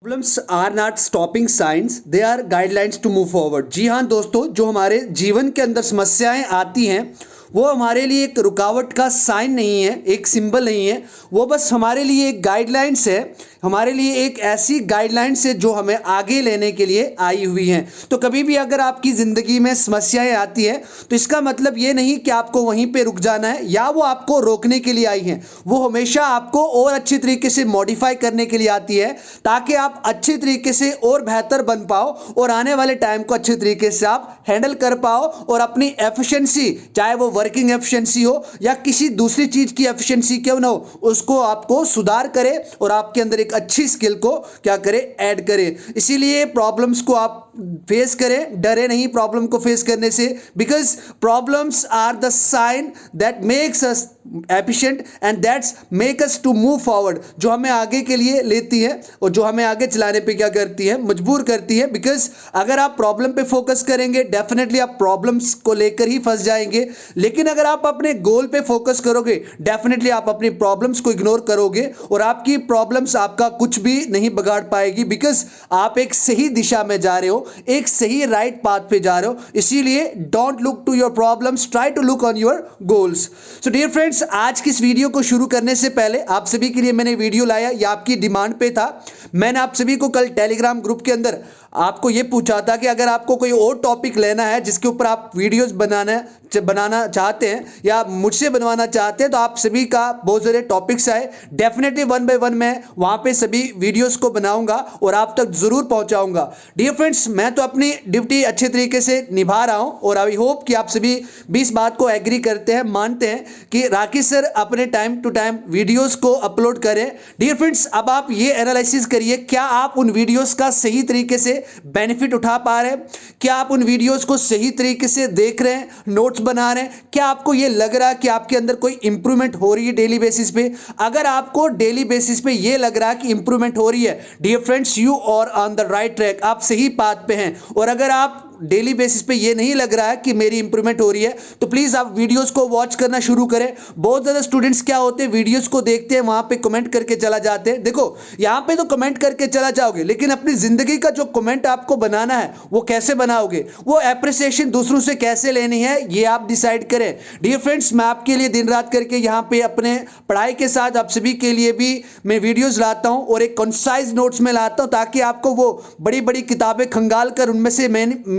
Problems are not stopping science, they are guidelines to move forward. जी हाँ दोस्तों, जो हमारे जीवन के अंदर समस्याएं आती हैं वो हमारे लिए एक रुकावट का साइन नहीं है, एक सिंबल नहीं है। वो बस हमारे लिए एक गाइडलाइंस है, हमारे लिए एक ऐसी गाइडलाइंस है जो हमें आगे लेने के लिए आई हुई हैं। तो कभी भी अगर आपकी ज़िंदगी में समस्याएं आती हैं तो इसका मतलब ये नहीं कि आपको वहीं पे रुक जाना है या वो आपको रोकने के लिए आई हैं। वो हमेशा आपको और अच्छी तरीके से मॉडिफाई करने के लिए आती है ताकि आप अच्छी तरीके से और बेहतर बन पाओ और आने वाले टाइम को अच्छी तरीके से आप हैंडल कर पाओ और अपनी एफिशिएंसी, चाहे वो वर्किंग एफिशिएंसी हो या किसी दूसरी चीज़ की एफिशिएंसी क्यों ना हो, उसको आपको सुधार करे और आपके अंदर एक अच्छी स्किल को क्या करे, ऐड करे। इसीलिए प्रॉब्लम्स को आप फेस करें, डरे नहीं प्रॉब्लम को फेस करने से, because problems are the sign that makes us efficient and that's make us to move forward. जो हमें आगे के लिए लेती है और जो हमें आगे चलाने पे क्या करती है, मजबूर करती है। बिकॉज अगर आप प्रॉब्लम पे फोकस करेंगे डेफिनेटली आप प्रॉब्लम्स को लेकर ही फंस जाएंगे, लेकिन अगर आप अपने गोल पे फोकस करोगे डेफिनेटली आप अपनी प्रॉब्लम्स को इग्नोर करोगे और आपकी प्रॉब्लम्स आपका कुछ भी नहीं बिगाड़ पाएगी। बिकॉज आप एक सही दिशा में जा रहे हो, एक सही राइट पाथ पे जा रहे हो। इसीलिए don't look to your problems, try to look on your goals. So dear friends, आज की इस वीडियो को शुरू करने से पहले आप सभी के लिए मैंने वीडियो लाया, यह आपकी डिमांड पे था। मैंने आप सभी को कल टेलीग्राम ग्रुप के अंदर आपको यह पूछा था कि अगर आपको कोई और टॉपिक लेना है जिसके ऊपर आप वीडियोस बनाना चाहते हैं या मुझसे बनवाना चाहते हैं तो आप सभी का बहुत सारे टॉपिक्स आए। डेफिनेटली वन बाय वन मैं वहां पे सभी वीडियोस को बनाऊंगा और आप तक जरूर पहुंचाऊंगा। डियर फ्रेंड्स, मैं तो अपनी ड्यूटी अच्छे तरीके से निभा रहा हूं और आई होप कि आप सभी भी इस बात को एग्री करते हैं, मानते हैं कि राकेश सर अपने टाइम टू टाइम वीडियोस को अपलोड करें। डियर फ्रेंड्स, अब आप ये एनालिसिस करिए, क्या आप उन वीडियोस का सही तरीके से बेनिफिट उठा पा रहे हैं? क्या आप उन वीडियोस को सही तरीके से देख रहे हैं, नोट्स बना रहे हैं? क्या आपको ये लग रहा है कि आपके अंदर कोई इंप्रूवमेंट हो रही है डेली बेसिस पे? अगर आपको डेली बेसिस पे ये लग रहा है कि इंप्रूवमेंट हो रही है, dear friends, you are on the right track, आप सही पाथ पे हैं। और अगर आप डेली बेसिस पे ये नहीं लग रहा है कि मेरी इंप्रूवमेंट हो रही है तो प्लीज आप वीडियोस को वॉच करना शुरू करें। बहुत ज्यादा स्टूडेंट्स क्या होते हैं, वीडियोस को देखते हैं, वहां पे कमेंट करके चला जाते हैं। देखो, यहां पे तो कमेंट करके चला जाओगे, लेकिन अपनी जिंदगी का जो कमेंट आपको बनाना है वो कैसे बनाओगे, वो एप्रिसिएशन दूसरों से कैसे लेनी है, ये आप डिसाइड करें। डियर फ्रेंड्स, मैं आपके लिए दिन रात करके यहाँ पे अपने पढ़ाई के साथ आप सभी के लिए भी मैं वीडियोज लाता हूँ और एक कंसाइज नोट्स में लाता हूँ ताकि आपको वो बड़ी बड़ी किताबें खंगाल कर उनमें से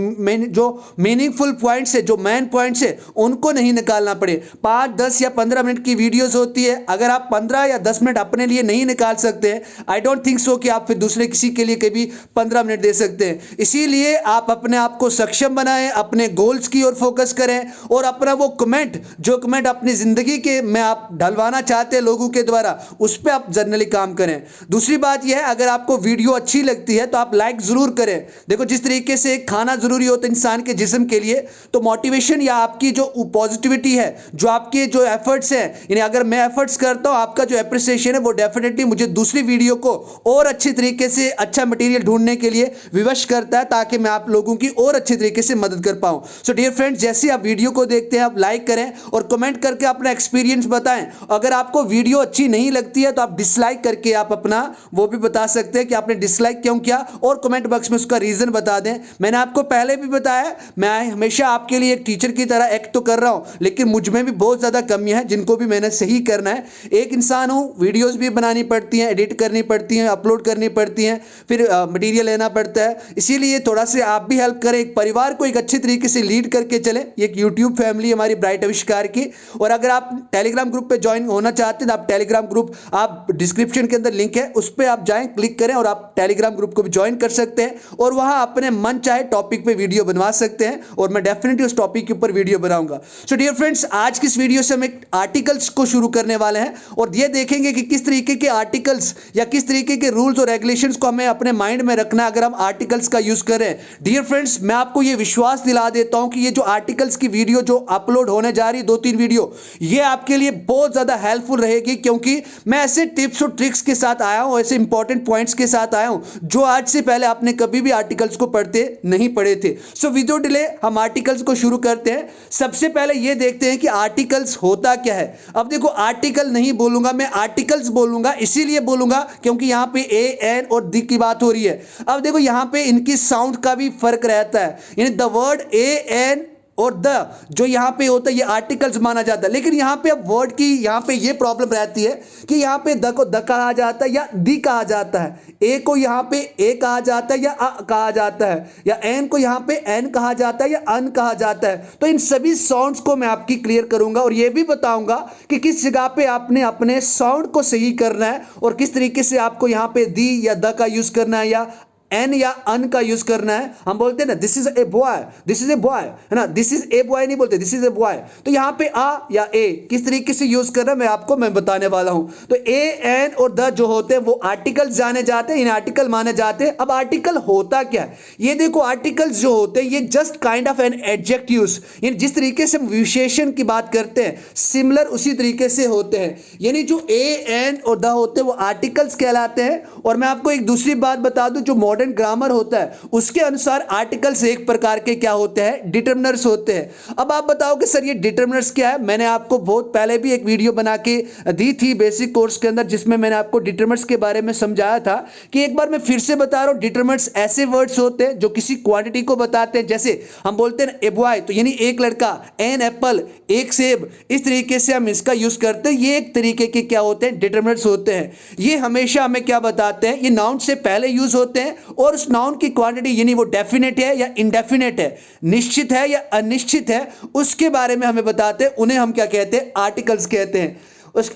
जो मीनिंगफुल पॉइंट्स है, जो मेन पॉइंट्स है, उनको नहीं निकालना पड़े। 5, 10 या 15 मिनट की वीडियोस होती है, अगर आप 15 या 10 मिनट अपने लिए नहीं निकाल सकते हैं, आई डोंट थिंक सो कि आप फिर दूसरे किसी के लिए कभी 15 मिनट दे सकते हैं। इसीलिए आप अपने आप को सक्षम बनाएं, अपने गोल्स की ओर फोकस करें और अपना वो कमेंट, जो कमेंट अपनी जिंदगी के में आप ढलवाना चाहते हैं लोगों के द्वारा, उस पर आप जर्नली काम करें। दूसरी बात यह है, अगर आपको वीडियो अच्छी लगती है तो आप लाइक जरूर करें। देखो, जिस तरीके से खाना जरूरी होता है इंसान के जिस्म के लिए, तो मोटिवेशन या आपकी जो पॉजिटिविटी है, जो आपके जो एफर्ट्स हैं, यानी अगर मैं एफर्ट्स करता हूं, आपका जो एप्रिसिएशन है वो डेफिनेटली मुझे दूसरी वीडियो को और अच्छी तरीके से अच्छा मटेरियल ढूंढने के लिए विवश करता है ताकि मैं आप लोगों की और अच्छी तरीके से मदद कर पाऊं। सो डियर फ्रेंड्स, जैसे आप वीडियो को देखते हैं आप लाइक करें और कमेंट करके अपना एक्सपीरियंस बताएं। अगर आपको वीडियो अच्छी नहीं लगती है तो आप डिसलाइक करके आप अपना वो भी बता सकते हैं कि आपने डिसलाइक क्यों किया और कमेंट बॉक्स में उसका रीजन बता दें। मैंने आपको पहले भी बताया, मैं हमेशा आपके लिए एक टीचर की तरह एक्ट तो कर रहा हूं, लेकिन मुझ में भी बहुत ज्यादा कमियां हैं जिनको भी मैंने सही करना है। एक इंसान हूं, वीडियोस भी बनानी पड़ती हैं, एडिट करनी पड़ती हैं, अपलोड करनी पड़ती हैं, फिर मटेरियल लेना पड़ता है। इसीलिए थोड़ा से आप भी हेल्प करें, एक परिवार को एक अच्छे तरीके से लीड करके चले। एक यूट्यूब फैमिली हमारी ब्राइट आविष्कार की। और अगर आप टेलीग्राम ग्रुप पे ज्वाइन होना चाहते हैं तो आप टेलीग्राम ग्रुप, आप डिस्क्रिप्शन के अंदर लिंक है, उस पर आप जाएं, क्लिक करें और आप टेलीग्राम ग्रुप को भी ज्वाइन कर सकते हैं और वहां अपने मन चाहे टॉपिक पे वीडियो बनवा सकते हैं और मैं डेफिनेटली उस टॉपिक के ऊपर वीडियो बनाऊंगा। सो डियर फ्रेंड्स, आज की इस वीडियो से हम एक आर्टिकल्स को शुरू करने वाले हैं और ये देखेंगे कि किस तरीके के आर्टिकल्स या किस तरीके के रूल्स और रेगुलेशंस को हमें अपने माइंड में रखना है अगर हम आर्टिकल्स का यूज करें। डियर फ्रेंड्स, मैं आपको ये विश्वास दिला देता हूं कि ये जो आर्टिकल्स की वीडियो जो अपलोड होने जा रही है, 2-3 वीडियो, ये आपके लिए बहुत ज्यादा हेल्पफुल रहेगी, क्योंकि मैं ऐसे टिप्स और ट्रिक्स के साथ आया हूं, ऐसे इंपॉर्टेंट पॉइंट्स के साथ आया हूं जो आज से पहले आपने कभी भी आर्टिकल्स को पढ़ते नहीं पढ़े थे। थे। सो विदाउट डिले हम आर्टिकल्स को शुरू करते हैं। सबसे पहले ये देखते हैं कि आर्टिकल्स होता क्या है। अब देखो आर्टिकल नहीं बोलूंगा मैं, आर्टिकल्स बोलूंगा, इसीलिए बोलूंगा क्योंकि यहां पे ए एन और दी की बात हो रही है। अब देखो यहां पे इनकी साउंड का भी फर्क रहता है, यानी द वर्ड ए एन और द जो यहां पे होता है ये आर्टिकल्स माना जाता है। लेकिन यहां पे अब वर्ड की यहां पे ये प्रॉब्लम रहती है कि यहां पे द को द कहा जाता है या दी कहा जाता है, ए को यहां पे ए कहा जाता है या अ कहा जाता है, या एन को यहां पे एन कहा जाता है या अन कहा जाता है। तो इन सभी साउंड्स को मैं आपकी क्लियर करूंगा और ये भी बताऊंगा कि किस जगह पे आपने अपने साउंड को सही करना है और किस तरीके से आपको यहां पे दी या द का यूज करना है या एन या अन का यूज करना है। हम बोलते हैं ना this is a boy, this is a boy, है ना, दिस इज ए बॉय नहीं बोलते, दिस इज ए बॉय। तो यहां पे आ या ए किस तरीके से यूज करना है मैं बताने वाला हूं। तो ए एन और द जो होते हैं वो आर्टिकल जाने जाते हैं, इन आर्टिकल माने जाते हैं। अब आर्टिकल होता क्या है, ये देखो आर्टिकल्स जो होते हैं ये just kind of an adjectives, यानी जिस तरीके से हम विशेषण की बात करते हैं सिमिलर उसी तरीके से होते हैं। यानी जो ए एन और द होते हैं वो आर्टिकल्स कहलाते हैं। और मैं आपको एक दूसरी बात बता दूं, जो मॉडर्न ग्रामर होता है उसके अनुसार आर्टिकल्स एक प्रकार के क्या होते हैं, डिटरमिनर्स होते हैं। अब आप बताओ कि सर ये डिटरमिनर्स क्या है। मैंने आपको बहुत पहले भी एक वीडियो बना के दी थी बेसिक कोर्स के अंदर जिसमें मैंने आपको डिटरमिनर्स के बारे में समझाया था कि एक बार मैं फिर से बता रहा हूं। डिटरमिनर्स ऐसे वर्ड्स होते हैं जो किसी क्वांटिटी को बताते हैं। जैसे हम बोलते हैं ए बॉय तो यानी एक लड़का, एन एप्पल एक सेब, इस तरीके से हम इसका यूज करते हैं। ये एक तरीके के क्या होते हैं, डिटरमिनर्स होते हैं। ये हमेशा हमें क्या बताते हैं, ये नाउन से पहले यूज होते हैं और उस नाउन की क्वांटिटी यानी वो डेफिनेट है या इनडेफिनेट है, निश्चित है या अनिश्चित है, उसके बारे में हमें बताते हैं। उन्हें हम क्या कहते हैं, आर्टिकल्स कहते हैं।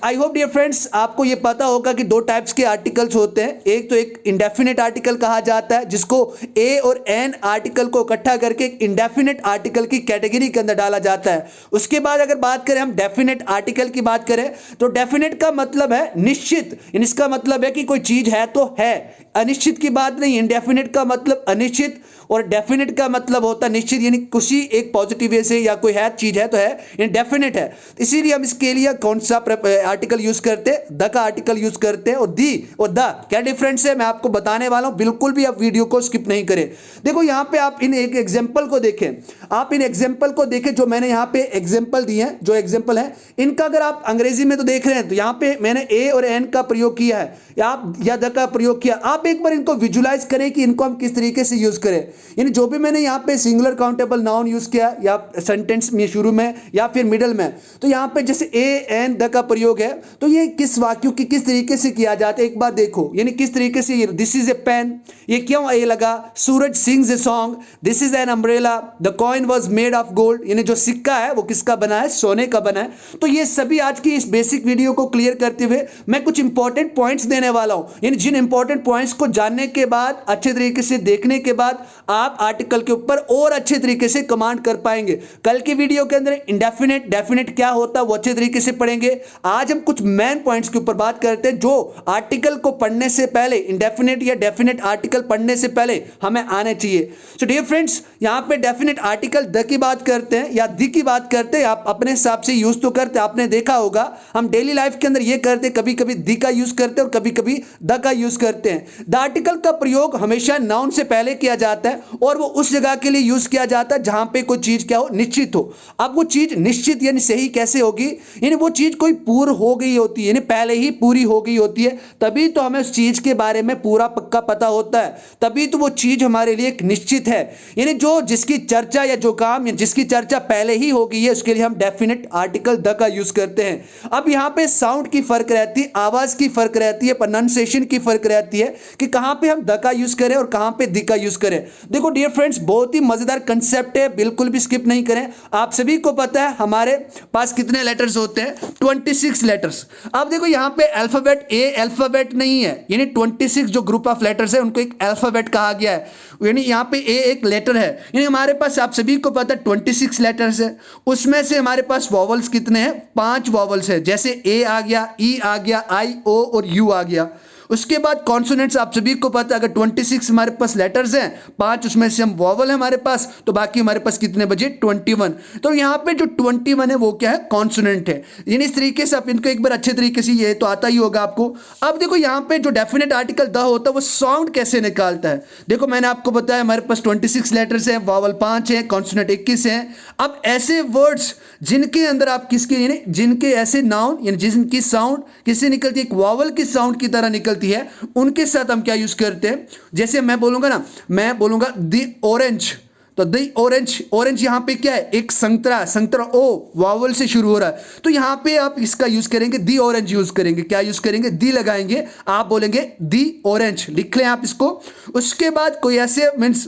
आई होप डियर फ्रेंड्स आपको ये पता होगा कि दो टाइप्स के आर्टिकल्स होते हैं। एक तो एक इंडेफिनेट आर्टिकल कहा जाता है जिसको ए और एन आर्टिकल को इकट्ठा करके एक इंडेफिनेट आर्टिकल की कैटेगरी के अंदर डाला जाता है। उसके बाद अगर बात करें हम डेफिनेट आर्टिकल की बात करें तो डेफिनेट का मतलब है निश्चित, इसका मतलब है कि कोई चीज है तो है, अनिश्चित की बात नहीं। इंडेफिनेट का मतलब अनिश्चित और डेफिनेट का मतलब होता है निश्चित, यानी किसी एक पॉजिटिव वे से या कोई है चीज है तो है, इंडेफिनेट है। इसीलिए हम इसके लिए कौन सा आर्टिकल यूज करते हैं, द का आर्टिकल यूज करते हैं। और दी और द क्या डिफरेंस है मैं आपको बताने वाला हूं, बिल्कुल भी आप वीडियो को स्किप नहीं करें। देखो यहां पे आप इन एक एग्जांपल को देखें, आप इन एग्जांपल को देखें जो मैंने यहां पे एग्जांपल दिए हैं, जो एग्जांपल है इनका अगर आप अंग्रेजी में तो देख रहे हैं तो यहां पे मैंने ए और एन का प्रयोग किया है या द का प्रयोग किया। आप एक बार इनको विजुलाइज करें कि इनको हम किस तरीके से यूज करें। यानी जो भी मैंने यहां पे सिंगुलर काउंटेबल नाउन यूज किया या सेंटेंस में शुरू में या फिर मिडल में, तो यहां पे जैसे ए एन द का प्रयोग है तो ये किस वाक्यों की किस तरीके से किया जाता है एक बार देखो। यानी किस तरीके से, दिस इज ए पेन, ये क्यों ए लगा, Suraj sings a song, this is an umbrella, the coin was made of gold, यानी जो सिक्का है वो किसका बना है, सोने का बना है। तो ये सभी आज की इस बेसिक वीडियो को क्लियर करते हुए मैं कुछ इंपॉर्टेंट पॉइंट्स देने वाला हूं। यानी जिन इंपॉर्टेंट पॉइंट्स को जानने के बाद, अच्छे तरीके से देखने के बाद आप आर्टिकल के ऊपर और अच्छे तरीके से कमांड कर पाएंगे। कल की वीडियो के अंदर इंडेफिनेट डेफिनेट क्या होता है वो अच्छे तरीके से पढ़ेंगे। आज हम कुछ मेन पॉइंट्स के ऊपर बात करते हैं जो आर्टिकल को पढ़ने से पहले, इंडेफिनेट या डेफिनेट आर्टिकल पढ़ने से पहले हमें आने चाहिए। सो डियर फ्रेंड्स यहां पे डेफिनेट आर्टिकल द की बात करते हैं या दी की बात करते हैं, आप अपने हिसाब से यूज तो करते हैं। आपने देखा होगा हम डेली लाइफ के अंदर ये करते हैं, कभी कभी दी का यूज करते हैं और कभी कभी द का यूज करते हैं। द आर्टिकल का प्रयोग हमेशा नाउन से पहले किया जाता है और वो उस जगह के लिए यूज किया जाता है जहां पे कोई चीज क्या हो, निश्चित हो। अब वो चीज निश्चित यानी सही कैसे होगी, यानी वो चीज कोई पूर्ण हो गई होती है, यानी पहले ही पूरी हो गई होती है, तभी तो हमें उस चीज के बारे में पूरा पक्का पता होता है, तभी तो वो चीज हमारे लिए एक निश्चित है। यानी जो जिसकी चर्चा या जो काम या जिसकी चर्चा पहले ही हो गई है उसके लिए हम डेफिनेट आर्टिकल द का यूज करते हैं। अब यहां पे साउंड की फर्क रहती है, आवाज की फर्क रहती है, प्रोनाउंसिएशन की फर्क रहती है कि कहां पे हम द का यूज करें और कहां पे दी का यूज करें। देखो डियर फ्रेंड्स बहुत ही मजेदार कंसेप्ट है, बिल्कुल भी स्किप नहीं करें। आप सभी को पता है हमारे पास कितने लेटर्स होते हैं, 26 लेटर्स। अब देखो यहां पे अल्फाबेट ए अल्फाबेट नहीं है, यानी 26 जो ग्रुप ऑफ लेटर्स है उनको एक अल्फाबेट कहा गया है, यानी यहां पे ए एक लेटर है। यानी हमारे पास आप सभी को पता है 26 लेटर्स है, उसमें से हमारे पास वॉवल्स कितने हैं, 5 वॉवल्स है। जैसे ए आ गया, ई आ गया, आई ओ और यू आ गया। उसके बाद कॉन्सोनेंट्स आप सभी को पता है, अगर 26 हमारे पास लेटर्स हैं, 5 उसमें से हम वॉवल है हमारे पास, तो बाकी हमारे पास कितने बचे 21। तो यहाँ पे जो 21 है वो क्या है, कॉन्सोनेंट है। यानी इस तरीके से आप इनको एक बार अच्छे तरीके से, ये तो आता ही होगा आपको। अब देखो यहाँ पे जो डेफिनेट आर्टिकल द होता है वो साउंड कैसे निकालता है। देखो मैंने आपको बताया हमारे पास 26 लेटर्स हैं, वॉवल 5 है, कॉन्सोनेंट 21 है। अब ऐसे वर्ड्स जिनके अंदर आप किसके, यानी जिनके ऐसे नाउन यानी जिनकी साउंड किससे निकलती है, एक वॉवल की साउंड की तरह निकलती है, उनके साथ हम क्या यूज करते हैं। जैसे मैं बोलूंगा ना, मैं बोलूंगा द ऑरेंज, तो द ऑरेंज, ऑरेंज यहां पे क्या है, एक संतरा, संतरा ओ वॉवल से शुरू हो रहा है, तो यहां पे आप इसका यूज करेंगे, दी ऑरेंज यूज करेंगे। क्या यूज करेंगे, दी लगाएंगे, आप बोलेंगे दी ऑरेंज, लिख लें आप इसको। उसके बाद कोई ऐसे मीन्स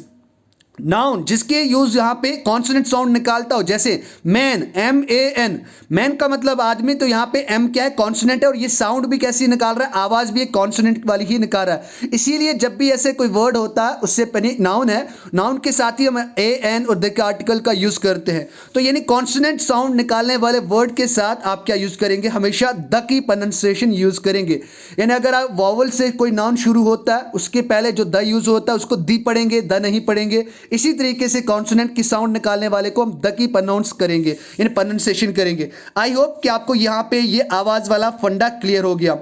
नाउन जिसके यूज यहां पे कॉन्सोनेंट साउंड निकालता हो, जैसे मैन, MAN, मैन का मतलब आदमी, तो यहां पे M क्या है, कॉन्सोनेंट है, और ये साउंड भी कैसी निकाल रहा है, आवाज भी एक कॉन्सोनेंट वाली ही निकाल रहा है। इसीलिए जब भी ऐसे कोई वर्ड होता है, उससे पहले नाउन है, नाउन के साथ ही हम AN और द के आर्टिकल का यूज करते हैं। तो यानी कॉन्सोनेंट साउंड निकालने वाले वर्ड के साथ आप क्या यूज करेंगे, हमेशा द की प्रोनाउंसिएशन यूज करेंगे। यानी अगर आप वॉवल से कोई नाउन शुरू होता है, उसके पहले जो द यूज होता है उसको दी पढ़ेंगे, द नहीं पढ़ेंगे। इसी तरीके से कॉन्सोनेंट की साउंड निकालने वाले को हम द की प्रोनाउंस करेंगे, यानी प्रोनाउंसिएशन करेंगे। आई होप कि आपको यहां पे ये आवाज वाला फंडा क्लियर हो गया।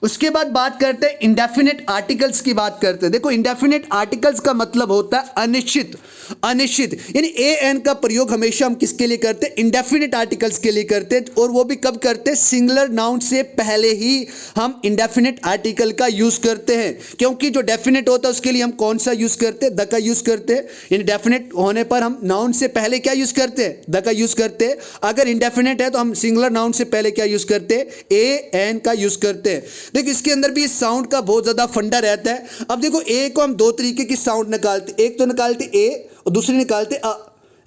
उसके बाद बात करते हैं इंडेफिनिट आर्टिकल्स की बात करते हैं। देखो इंडेफिनिट आर्टिकल्स का मतलब होता है अनिश्चित, अनिश्चित, यानी AN का प्रयोग हमेशा हम किसके लिए करते हैं, इंडेफिनिट आर्टिकल्स के लिए करते हैं, और वो भी कब करते हैं, सिंगुलर नाउन से पहले ही हम इंडेफिनिट आर्टिकल का यूज करते हैं। क्योंकि जो डेफिनेट होता है उसके लिए हम कौन सा यूज करते हैं, द का यूज करते हैं। यानी डेफिनेट होने पर हम नाउन से पहले क्या यूज करते हैं, द का यूज करते हैं। अगर इंडेफिनेट है तो हम सिंगुलर नाउन से पहले क्या यूज करते हैं, AN का यूज करते हैं। देखो इसके अंदर भी साउंड का बहुत ज्यादा फंडा रहता है। अब देखो ए को हम दो तरीके की साउंड निकालते, एक तो निकालते ए और दूसरी निकालते अ,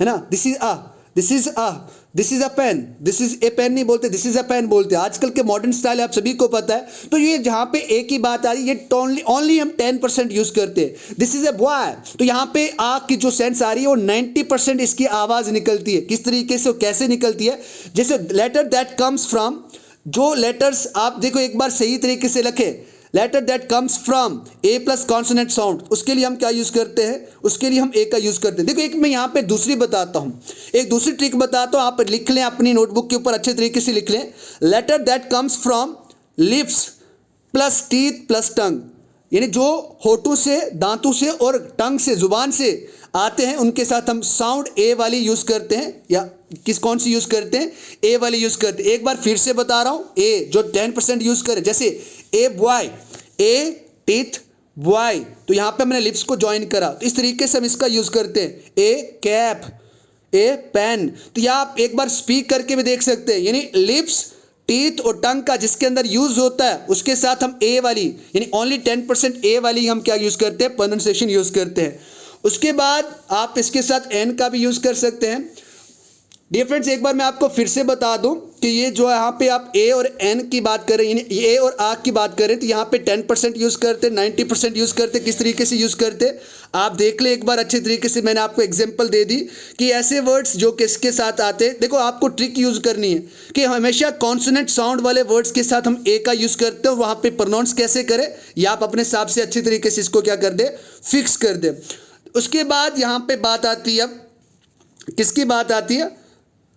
है ना। This is a, this is a, this is a pen, this is a pen नहीं बोलते, दिस इज अ पेन बोलते हैं। आजकल के मॉडर्न स्टाइल आप सभी को पता है। तो ये जहां पे ए की बात आ रही है, ये ओनली हम 10% यूज करते हैं। दिस इज ए बॉय, तो यहां पे आ की जो सेंस आ रही है वो 90% इसकी आवाज निकलती है। किस तरीके से, कैसे निकलती है, जैसे लेटर दैट कम्स फ्रॉम, जो लेटर्स आप देखो एक बार सही तरीके से लिखे, letter that comes from a plus consonant sound, उसके लिए हम क्या यूज करते हैं, उसके लिए हम ए का यूज करते हैं। देखो एक मैं यहाँ पे दूसरी बताता हूँ, एक दूसरी ट्रिक बताता हूँ, आप लिख लें अपनी नोटबुक के ऊपर अच्छे तरीके से लिख लें। Letter that comes from lips plus teeth plus tongue, यानी जो होठों से, दांतों से और टंग से, जुबान से आते हैं, उनके साथ हम साउंड ए वाली यूज करते हैं। या कौन सी यूज करते हैं, ए वाली यूज करते हैं। एक बार फिर से बता रहा हूं, ए जो 10% यूज करें, जैसे a boy, A teeth boy, तो यहां पे मैंने लिप्स को ज्वाइन करा, तो इस तरीके से हम इसका यूज करते हैं। ए कैप, ए पेन, तो यहां आप एक बार स्पीक करके भी देख सकते हैं। यानी लिप्स, टीथ और टंग का जिसके अंदर यूज होता है, उसके साथ हम ए वाली, यानी ओनली 10% ए वाली हम क्या यूज करते हैं, प्रोनाउंसिएशन यूज करते हैं। उसके बाद आप इसके साथ एन का भी यूज कर सकते हैं। डियर फ्रेंड्स, एक बार मैं आपको फिर से बता दूं कि ये जो यहाँ पे आप ए और एन की बात करें, यानी ए और आ की बात करें, तो यहाँ पे 10% यूज करते, 90% यूज करते। किस तरीके से यूज करते आप देख ले एक बार अच्छे तरीके से। मैंने आपको एग्जांपल दे दी कि ऐसे वर्ड्स जो किसके साथ आते हैं। देखो आपको ट्रिक यूज करनी है कि हमेशा कॉन्सोनेंट साउंड वाले वर्ड्स के साथ हम ए का यूज करते हैं, और वहाँ पे प्रोनाउंस कैसे करें या आप अपने हिसाब से अच्छे तरीके से इसको क्या कर दे, फिक्स कर दे। उसके बाद यहाँ पे बात आती है, अब किसकी बात आती है,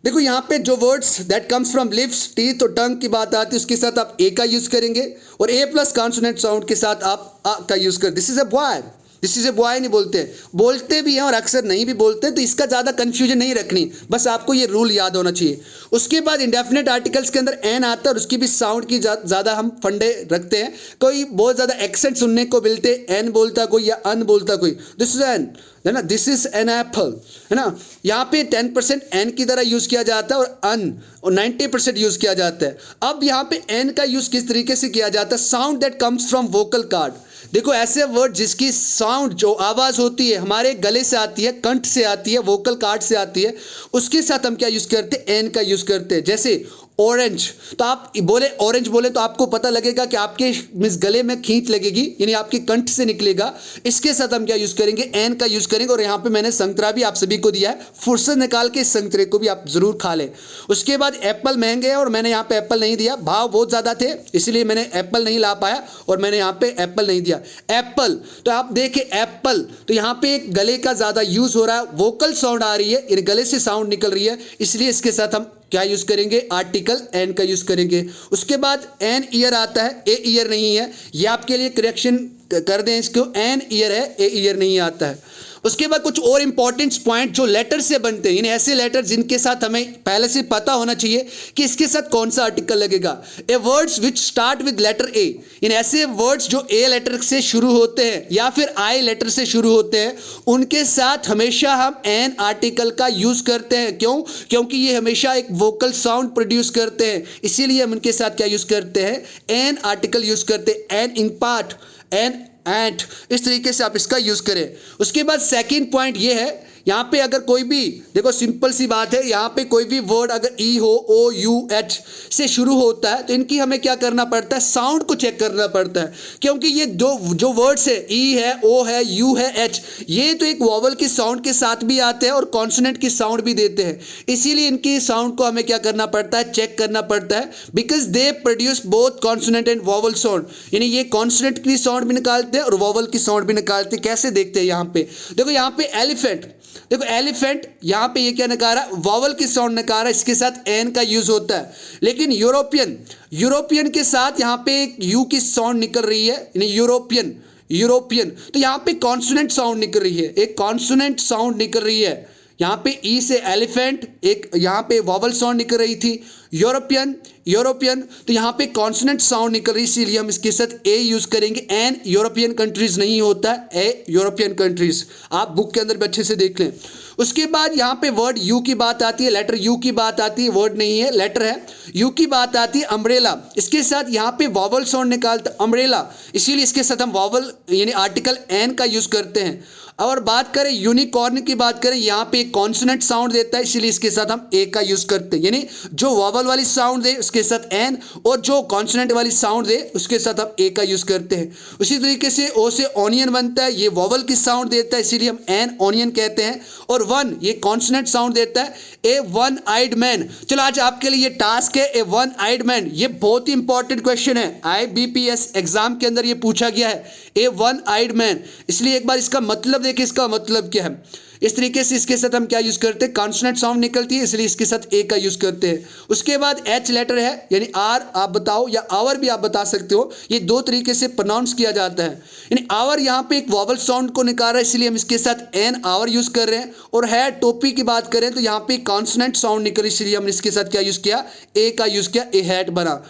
देखो यहाँ पे जो words that comes from lips, teeth और टंग की बात आती है, उसके साथ आप ए का यूज करेंगे, और ए प्लस कॉन्सोनेंट साउंड के साथ आप आ का यूज कर। This is a boy, this is a boy नहीं बोलते, बोलते भी हैं और अक्सर नहीं भी बोलते, तो इसका ज़्यादा कंफ्यूजन नहीं रखनी, बस आपको ये रूल याद होना चाहिए। उसके बाद इंडेफिनेट आर्टिकल्स के अंदर एन आता है, और उसकी भी साउंड की ज़्यादा हम फंडे रखते हैं। कोई बहुत ज़्यादा एक्सेंट सुनने को मिलते, एन बोलता कोई या अन बोलता कोई, दिस इज एन, है ना, दिस इज एन एप्पल, है ना। यहाँ पे 10% एन की तरह यूज किया जाता है, और अन और 90% यूज किया जाता है। अब यहाँ पे एन का यूज किस तरीके से किया जाता है, sound that comes from vocal card. देखो ऐसे वर्ड जिसकी साउंड, जो आवाज होती है हमारे गले से आती है, कंठ से आती है, वोकल कार्ड से आती है, उसके साथ हम क्या यूज करते हैं, एन का यूज करते हैं। जैसे ऑरेंज, तो आप बोले ऑरेंज बोले तो आपको पता लगेगा कि आपके मीन्स गले में खींच लगेगी, यानी आपके कंठ से निकलेगा। इसके साथ हम क्या यूज करेंगे, एन का यूज करेंगे। और यहाँ पे मैंने संतरा भी आप सभी को दिया है, फुर्सत निकाल के इस संतरे को भी आप जरूर खा लें। उसके बाद एप्पल महंगे हैं और मैंने यहाँ पे एप्पल नहीं दिया, भाव बहुत ज़्यादा थे इसलिए मैंने एप्पल नहीं ला पाया और मैंने यहाँ पे एप्पल नहीं दिया। एप्पल, तो आप देखें एप्पल, तो यहाँ पे एक गले का ज़्यादा यूज हो रहा है, वोकल साउंड आ रही है, यानी गले से साउंड निकल रही है, इसलिए इसके साथ हम क्या यूज करेंगे, आर्टिकल एन का यूज करेंगे। उसके बाद एन ईयर आता है, ए ईयर नहीं है, ये आपके लिए करेक्शन कर दें इसको, एन ईयर है, ए ईयर नहीं आता है। उसके बाद कुछ और इंपॉर्टेंट पॉइंट जो लेटर से बनते हैं, यानी ऐसे लेटर जिनके साथ हमें पहले से पता होना चाहिए कि इसके साथ कौन सा आर्टिकल लगेगा। A words which start with letter a, यानी ऐसे वर्ड्स जो ए लेटर से शुरू होते हैं या फिर आई लेटर से शुरू होते हैं, उनके साथ हमेशा हम एन आर्टिकल का यूज करते हैं। क्यों? क्योंकि ये हमेशा एक वोकल साउंड प्रोड्यूस करते हैं, इसीलिए हम इनके साथ क्या यूज करते हैं, एन आर्टिकल यूज करते हैं। एन इंपार्ट, एन एंड, इस तरीके से आप इसका यूज करें। उसके बाद सेकंड पॉइंट ये है, यहाँ पे अगर कोई भी, देखो सिंपल सी बात है, यहाँ पे कोई भी वर्ड अगर ई हो, ओ यू एच से शुरू होता है तो इनकी हमें क्या करना पड़ता है, साउंड को चेक करना पड़ता है। क्योंकि ये जो वर्ड्स है, ई है, ओ है, यू है, एच, ये तो एक वॉवल की साउंड के साथ भी आते हैं और कॉन्सोनेंट की साउंड भी देते हैं, इसीलिए इनकी साउंड को हमें क्या करना पड़ता है, चेक करना पड़ता है। Because they produce both consonant and vowel sound, यानी ये कॉन्सोनेंट की साउंड भी निकालते हैं और वॉवल की साउंड भी निकालते हैं। कैसे देखते हैं यहाँ पे, देखो यहाँ पे एलिफेंट, देखो एलिफेंट, यहां पे ये क्या निकाल रहा है, वॉवल की साउंड निकाल रहा है, इसके साथ एन का यूज होता है। लेकिन यूरोपियन के साथ यहां पे एक यू की साउंड निकल रही है, यानी यूरोपियन, तो यहां पे कॉन्सोनेंट साउंड निकल रही है, एक कॉन्सोनेंट साउंड निकल रही है। यहां पे ई से एलिफेंट, एक यहां पे वॉवल साउंड निकल रही थी। यूरोपियन, तो यहाँ पे कॉन्सोनेंट साउंड निकल रही है, इसीलिए हम इसके साथ ए यूज करेंगे। एन यूरोपियन कंट्रीज नहीं होता है, ए यूरोपियन कंट्रीज, आप बुक के अंदर भी अच्छे से देख लें। उसके बाद यहाँ पे वर्ड यू की बात आती है, लेटर यू की बात आती है, वर्ड नहीं है लेटर है, यू की बात आती है। अम्ब्रेला, इसके साथ यहाँ पे वॉवल साउंड निकालता अम्ब्रेला, इसीलिए इसके साथ हम वॉवल यानी आर्टिकल एन का यूज करते हैं। और बात करें यूनिकॉर्न की बात करें, यहाँ पे एक कॉन्सोनेंट साउंड देता है, इसीलिए इसके साथ हम ए का यूज करते हैं, यानी जो वॉवल वाली साउंड दे उसके साथ एन, और जो कॉन्सोनेंट वाली साउंड दे उसके साथ हम ए का यूज करते हैं। उसी तरीके से ओ से ऑनियन बनता है, ये वॉवल की साउंड देता है, इसीलिए हम एन ऑनियन कहते हैं। और वन, ये कॉन्सोनेंट साउंड देता है। ए वन आइड मैन, चलो आज आपके लिए ये टास्क है, ए वन आइड मैन, ये बहुत ही इंपॉर्टेंट क्वेश्चन है, IBPS एग्जाम के अंदर ये पूछा गया है, ए वन आइड मैन, इसलिए एक बार इसका मतलब देखिए, इसका मतलब क्या है। इस तरीके से इसके साथ हम क्या यूज करते हैं, कॉन्सोनेंट साउंड निकलती है, इसलिए इसके साथ ए का यूज करते हैं। उसके बाद एच लेटर है, यानी आर आप बताओ या आवर भी आप बता सकते हो, ये दो तरीके से प्रोनाउंस किया जाता है। यानी आवर यहाँ पे एक वॉवल साउंड को निकाल रहा है, इसलिए हम इसके साथ एन आवर यूज कर रहे हैं। और है टोपी की बात करें तो यहाँ पे कॉन्सोनेंट साउंड निकल, इसलिए हमने इसके साथ क्या यूज किया, ए का यूज किया, ए हैट बना।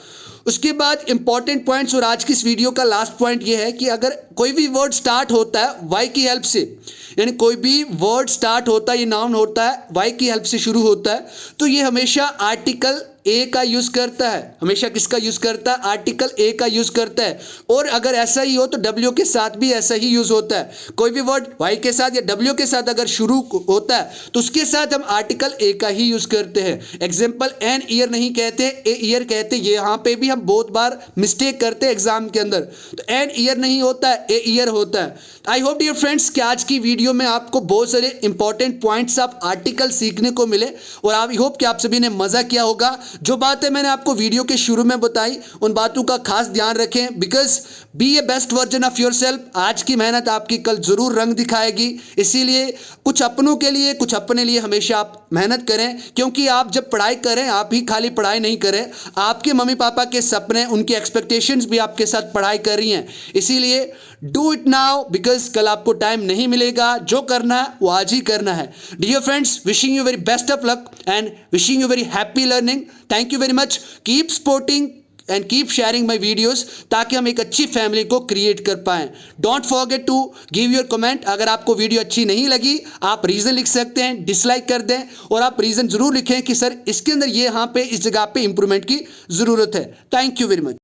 उसके बाद इंपॉर्टेंट पॉइंट्स, और आज की इस वीडियो का लास्ट पॉइंट ये है कि अगर कोई भी वर्ड स्टार्ट होता है वाई की हेल्प से, यानी कोई भी वर्ड स्टार्ट होता है, ये नाउन होता है, वाई की हेल्प से शुरू होता है, तो ये हमेशा आर्टिकल ए का यूज करता है। हमेशा किसका यूज करता है, आर्टिकल ए का यूज करता है। और अगर ऐसा ही हो तो डब्ल्यू के साथ भी ऐसा ही यूज होता है। कोई भी वर्ड वाई के साथ या डब्ल्यू के साथ अगर शुरू होता है तो उसके साथ हम आर्टिकल ए का ही यूज करते हैं। एग्जाम्पल, एन ईयर नहीं कहते, ए ईयर कहते। ये यहाँ पे भी हम बहुत बार मिस्टेक करते हैं एग्जाम के अंदर, तो एन ईयर नहीं होता है, ए ईयर होता है। आई होप डियर फ्रेंड्स कि आज की वीडियो में आपको बहुत सारे इंपॉर्टेंट पॉइंट्स ऑफ आर्टिकल सीखने को मिले, और आई होप कि आप सभी ने मजा किया होगा। जो बातें मैंने आपको वीडियो के शुरू में बताई उन बातों का खास ध्यान रखें, because be a best version of yourself. आज की मेहनत आपकी कल जरूर रंग दिखाएगी, इसीलिए कुछ अपनों के लिए, कुछ अपने लिए हमेशा आप मेहनत करें। क्योंकि आप जब पढ़ाई करें, आप ही खाली पढ़ाई नहीं करें, आपके मम्मी पापा के सपने, उनके एक्सपेक्टेशंस भी आपके साथ पढ़ाई कर रही हैं। इसीलिए डू इट नाउ, बिकॉज कल आपको टाइम नहीं मिलेगा। जो करना है वो आज ही करना है। Dear friends, wishing you very best of luck and wishing you very happy learning. Thank you very much. Keep supporting and keep sharing my videos, ताकि हम एक अच्छी फैमिली को क्रिएट कर पाएं। Don't forget to give your comment. अगर आपको video अच्छी नहीं लगी, आप रीज़न लिख सकते हैं, डिसलाइक कर दें, और आप रीज़न ज़रूर लिखें कि सर इसके अंदर ये यहाँ पे इस जगह पे इंप्रूवमेंट की ज़रूरत है। Thank you very much.